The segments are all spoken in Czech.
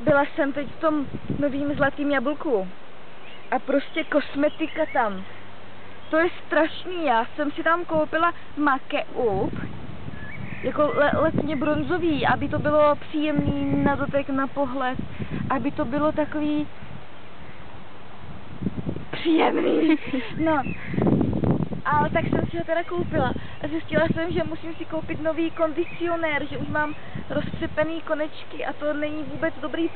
byla jsem teď v tom novým Zlatým jablku a prostě kosmetika tam. To je strašný, já jsem si tam koupila make-up, jako letně bronzový, aby to bylo příjemný na dotek, na pohled, aby to bylo takový příjemný, no. Ale tak jsem si ho teda koupila a zjistila jsem, že musím si koupit nový kondicionér, že už mám roztřepený konečky a to není vůbec dobrý,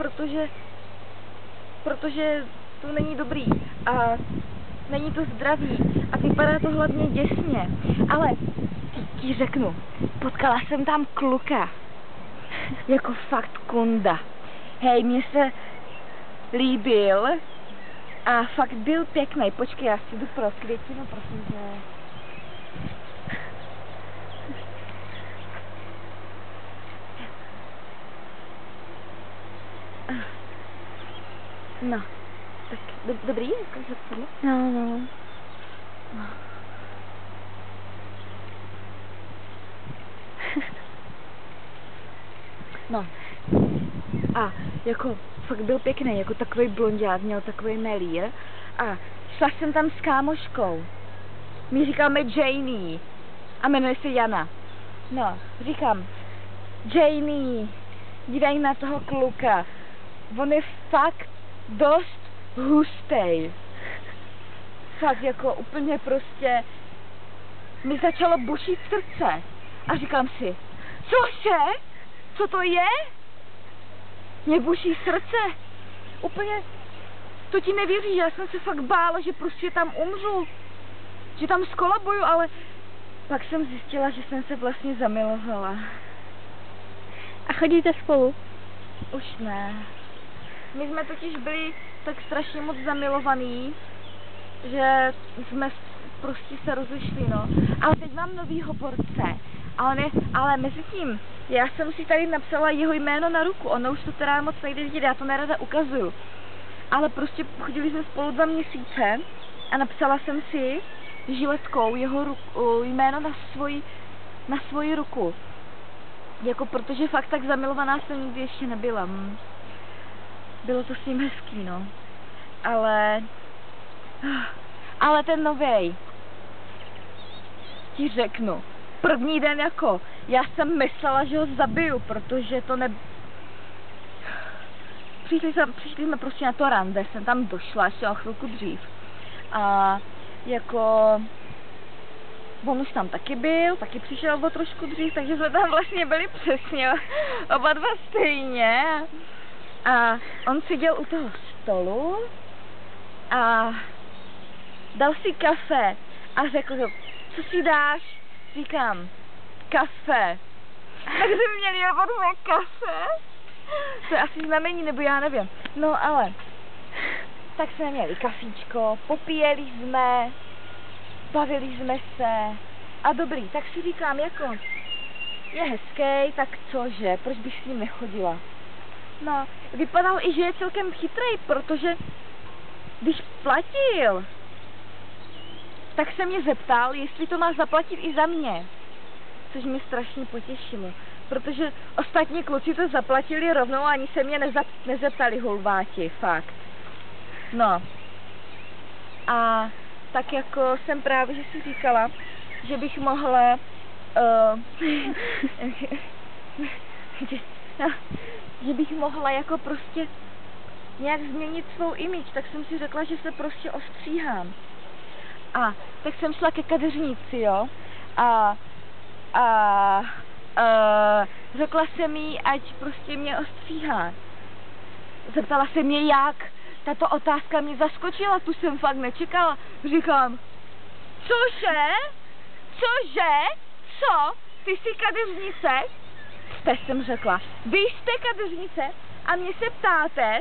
protože to není dobrý a není to zdravý a vypadá to hlavně děsně. Ale ti řeknu, potkala jsem tam kluka, jako fakt kunda. Hej, mně se líbil a fakt byl pěkný. Počkej, já si jdu pro květinu, prosím tě. No, tak dobrý, jako zrcadlo? No. No. A jako fakt byl pěkný, jako takový blonďák, měl takový melír. A šla jsem tam s kámoškou. My říkáme Janie. A jmenuje se Jana. No, říkám, Janie, dívej na toho kluka. On je fakt dost hustej. Fakt jako úplně prostě mi začalo bušit srdce. A říkám si, cože? Co to je? Mě buší srdce. Úplně, to ti nevěříš, já jsem se fakt bála, že prostě tam umřu. Že tam skolabuju, ale pak jsem zjistila, že jsem se vlastně zamilovala. A chodíte spolu? Už ne. My jsme totiž byli tak strašně moc zamilovaný, že jsme prostě se rozešli, no. Ale teď mám novýho borce. Ale mezi tím, já jsem si tady napsala jeho jméno na ruku, ono už to teda moc nejde vidět, já to nerada ukazuju. Ale prostě chodili jsme spolu 2 měsíce a napsala jsem si žiletkou jeho jméno na svoji ruku. Jako protože fakt tak zamilovaná jsem nikdy ještě nebyla. Bylo to s ním hezký, no. Ale ten novej, ti řeknu, první den jako, já jsem myslela, že ho zabiju, protože to ne... Přišli jsme prostě na to rande, jsem tam došla ještě o chvilku dřív. A jako... On už tam taky byl, taky přišel o trošku dřív, takže jsme tam vlastně byli přesně oba dva stejně. A on seděl u toho stolu a dal si kafe a řekl, co si dáš? Říkám, kafe. Takže měli oba dva kafe. To je asi znamení, nebo já nevím. No ale, tak jsme měli kafíčko, popíjeli jsme, bavili jsme se a dobrý, tak si říkám, jako, je hezký, tak cože, proč bych s ním nechodila? No, vypadal i, že je celkem chytrej, protože když platil, tak se mě zeptal, jestli to má zaplatit i za mě. Což mě strašně potěšilo, protože ostatní kluci to zaplatili rovnou a ani se mě nezeptali, hulváti, fakt. No. A tak jako jsem právě, že si říkala, že bych mohla že bych mohla jako prostě nějak změnit svou image, tak jsem si řekla, že se prostě ostříhám. A tak jsem šla ke kadeřnici, jo, a řekla jsem jí, ať prostě mě ostříhá. Zeptala se mě jak, tato otázka mě zaskočila, tu jsem fakt nečekala. Říkám, cože? Cože? Co? Ty jsi kadeřnice? Jste, jsem řekla, vy jste kadeřnice a mě se ptáte,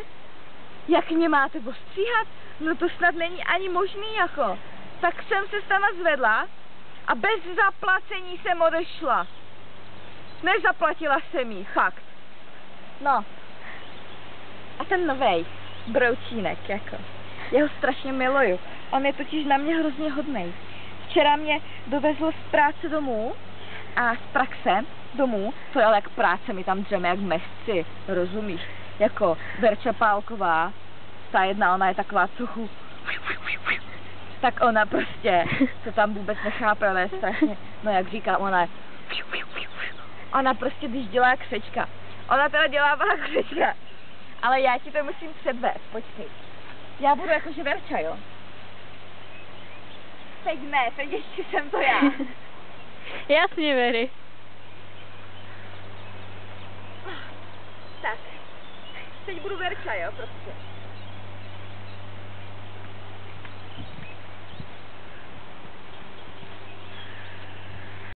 jak mě máte ostříhat? No to snad není ani možný jako. Tak jsem se sama zvedla a bez zaplacení jsem odešla. Nezaplatila jsem jí, fakt. No. A ten novej broučínek, jako. Já ho strašně miluju. On je totiž na mě hrozně hodnej. Včera mě dovezl z práce domů a z praxe domů, to je ale jak práce, my tam dřeme jak mesci, rozumíš? jako Verča Pálková, ta jedna, ona je taková trochu, tak ona prostě to tam vůbec nechápe, ale je strašně, no jak říkám, ona prostě, když dělá křečka, ona teda dělá křečka, ale já ti to musím předvést, počkej. Já budu jakože Verča, jo? Teď ne, teď ještě jsem to já. Jasně, Very. Tak, teď budu Verča, jo, prostě.